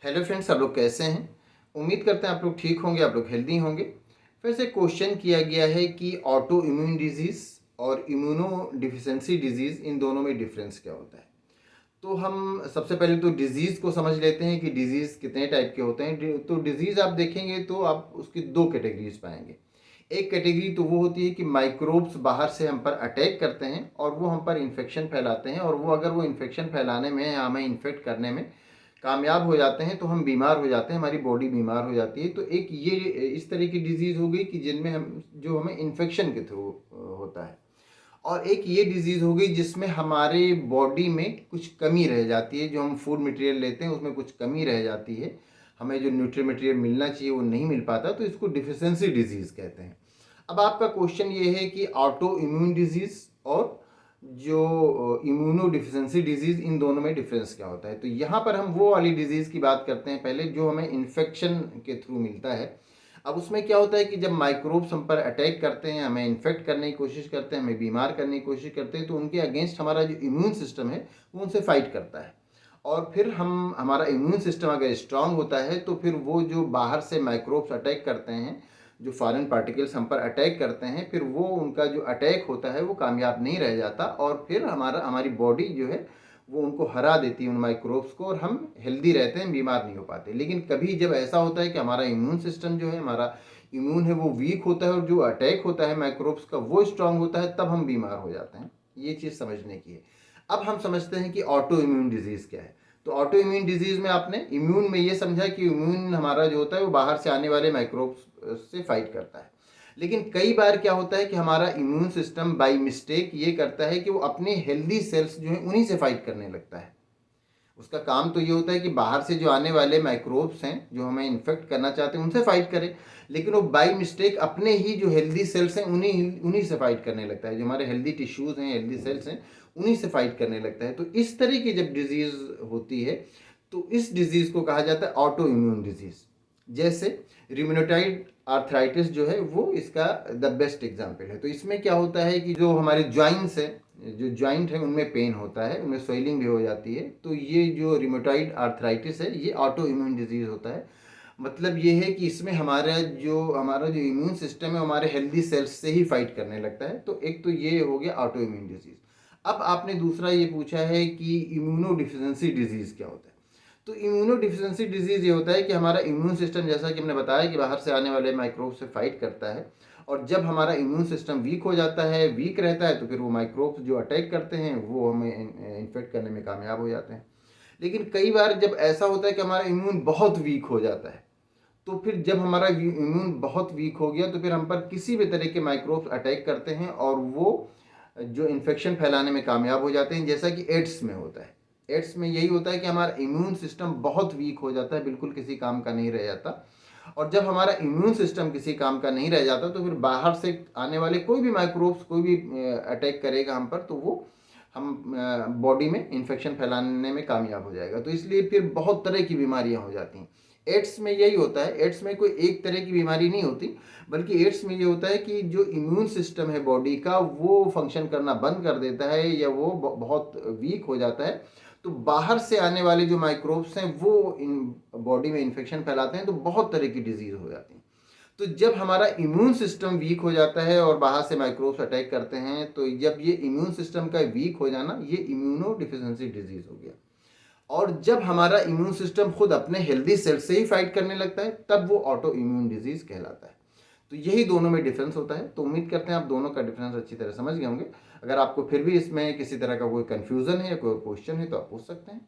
Hello friends, सब लोग कैसे हैं। उम्मीद करते हैं आप लोग ठीक होंगे, आप लोग हेल्दी होंगे। फिर से क्वेश्चन किया गया है कि ऑटो इम्यून डिजीज़ और इम्यूनो डिफिशिएंसी डिजीज़, इन दोनों में डिफरेंस क्या होता है। तो हम सबसे पहले तो डिजीज़ को समझ लेते हैं कि डिजीज़ कितने टाइप के होते हैं। तो डिजीज़ आप देखेंगे तो आप उसकी दो कैटेगरीज पाएंगे। एक कैटेगरी तो वो होती है कि माइक्रोब्स बाहर से हम पर अटैक करते हैं और वो हम पर इन्फेक्शन फैलाते हैं, और वो अगर वो इन्फेक्शन फैलाने में या हमें इन्फेक्ट करने में कामयाब हो जाते हैं तो हम बीमार हो जाते हैं, हमारी बॉडी बीमार हो जाती है। तो एक ये इस तरह की डिजीज़ हो गई कि जिनमें हम जो हमें इन्फेक्शन के थ्रू होता है। और एक ये डिजीज़ हो गई जिसमें हमारे बॉडी में कुछ कमी रह जाती है, जो हम फूड मटेरियल लेते हैं उसमें कुछ कमी रह जाती है, हमें जो न्यूट्री मटेरियल मिलना चाहिए वो नहीं मिल पाता, तो इसको डिफिशिएंसी डिजीज़ कहते हैं। अब आपका क्वेश्चन ये है कि ऑटो इम्यून डिजीज़ और जो इम्यूनो डिफिशिएंसी डिजीज़, इन दोनों में डिफरेंस क्या होता है। तो यहाँ पर हम वो वाली डिजीज़ की बात करते हैं पहले, जो हमें इन्फेक्शन के थ्रू मिलता है। अब उसमें क्या होता है कि जब माइक्रोब्स हम पर अटैक करते हैं, हमें इन्फेक्ट करने की कोशिश करते हैं, हमें बीमार करने की कोशिश करते हैं, तो उनके अगेंस्ट हमारा जो इम्यून सिस्टम है वो उनसे फाइट करता है। और फिर हमारा इम्यून सिस्टम अगर स्ट्रांग होता है तो फिर वो जो बाहर से माइक्रोब्स अटैक करते हैं, जो फॉरेन पार्टिकल्स हम पर अटैक करते हैं, फिर वो उनका जो अटैक होता है वो कामयाब नहीं रह जाता, और फिर हमारी बॉडी जो है वो उनको हरा देती है उन माइक्रोब्स को, और हम हेल्दी रहते हैं, बीमार नहीं हो पाते। लेकिन कभी जब ऐसा होता है कि हमारा इम्यून सिस्टम जो है, हमारा इम्यून है वो वीक होता है और जो अटैक होता है माइक्रोब्स का वो स्ट्रांग होता है, तब हम बीमार हो जाते हैं। ये चीज़ समझने की है। अब हम समझते हैं कि ऑटो इम्यून डिजीज़ क्या है। तो ऑटो इम्यून डिजीज़ में आपने इम्यून में ये समझा कि इम्यून हमारा जो होता है वो बाहर से आने वाले माइक्रोब्स से फाइट करता है। लेकिन कई बार क्या होता है कि हमारा इम्यून सिस्टम बाय मिस्टेक ये करता है कि वो अपने हेल्दी सेल्स जो हैं उन्हीं से फाइट करने लगता है। उसका काम तो ये होता है कि बाहर से जो आने वाले माइक्रोब्स हैं जो हमें इन्फेक्ट करना चाहते हैं उनसे फाइट करे, लेकिन वो बाय मिस्टेक अपने ही जो हेल्दी सेल्स हैं उन्हीं उन्हीं से फाइट करने लगता है। जो हमारे हेल्दी टिश्यूज़ हैं, हेल्दी सेल्स हैं, उन्हीं से फाइट करने लगता है। तो इस तरह की जब डिजीज़ होती है तो इस डिजीज़ को कहा जाता है ऑटो इम्यून डिजीज़। जैसे रिम्यूनोटाइड आर्थराइटिस जो है वो इसका द बेस्ट एग्जाम्पल है। तो इसमें क्या होता है कि जो हमारे ज्वाइंट्स हैं, जो जॉइंट है उनमें पेन होता है, उनमें स्वेलिंग भी हो जाती है। तो ये जो रिमोटाइड आर्थराइटिस है ये ऑटो इम्यून डिजीज़ होता है। मतलब ये है कि इसमें हमारा जो इम्यून सिस्टम है हमारे हेल्दी सेल्स से ही फाइट करने लगता है। तो एक तो ये हो गया ऑटो इम्यून डिजीज़। अब आपने दूसरा ये पूछा है कि इम्यूनो डिफिशिएंसी डिजीज़ क्या होता है। तो इम्यूनो डिफिशिएंसी डिजीज़ ये होता है कि हमारा इम्यून सिस्टम, जैसा कि हमने बताया कि बाहर से आने वाले माइक्रोब से फाइट करता है, और जब हमारा इम्यून सिस्टम वीक हो जाता है, वीक रहता है, तो फिर वो माइक्रोब्स जो अटैक करते हैं वो हमें इन्फेक्ट करने में कामयाब हो जाते हैं। लेकिन कई बार जब ऐसा होता है कि हमारा इम्यून बहुत वीक हो जाता है, तो फिर जब हमारा इम्यून बहुत वीक हो गया तो फिर हम पर किसी भी तरह के माइक्रोब्स अटैक करते हैं और वो जो इन्फेक्शन फैलाने में कामयाब हो जाते हैं, जैसा कि एड्स में होता है। एड्स में यही होता है कि हमारा इम्यून सिस्टम बहुत वीक हो जाता है, बिल्कुल किसी काम का नहीं रह जाता। और जब हमारा इम्यून सिस्टम किसी काम का नहीं रह जाता तो फिर बाहर से आने वाले कोई भी माइक्रोब्स, कोई भी अटैक करेगा हम पर, तो वो हम बॉडी में इन्फेक्शन फैलाने में कामयाब हो जाएगा। तो इसलिए फिर बहुत तरह की बीमारियां हो जाती हैं। एड्स में यही होता है। एड्स में कोई एक तरह की बीमारी नहीं होती, बल्कि एड्स में ये होता है कि जो इम्यून सिस्टम है बॉडी का वो फंक्शन करना बंद कर देता है, या वो बहुत वीक हो जाता है। तो बाहर से आने वाले जो माइक्रोब्स हैं वो इन बॉडी में इन्फेक्शन फैलाते हैं, तो बहुत तरह की डिजीज़ हो जाती हैं। तो जब हमारा इम्यून सिस्टम वीक हो जाता है और बाहर से माइक्रोब्स अटैक करते हैं, तो जब ये इम्यून सिस्टम का वीक हो जाना, ये इम्यूनो डिफिशिएंसी डिजीज़ हो गया। और जब हमारा इम्यून सिस्टम खुद अपने हेल्दी सेल से ही फाइट करने लगता है, तब वो ऑटो इम्यून डिजीज़ कहलाता है। तो यही दोनों में डिफरेंस होता है। तो उम्मीद करते हैं आप दोनों का डिफरेंस अच्छी तरह समझ गए होंगे। अगर आपको फिर भी इसमें किसी तरह का कोई कन्फ्यूज़न है या कोई क्वेश्चन है तो आप पूछ सकते हैं।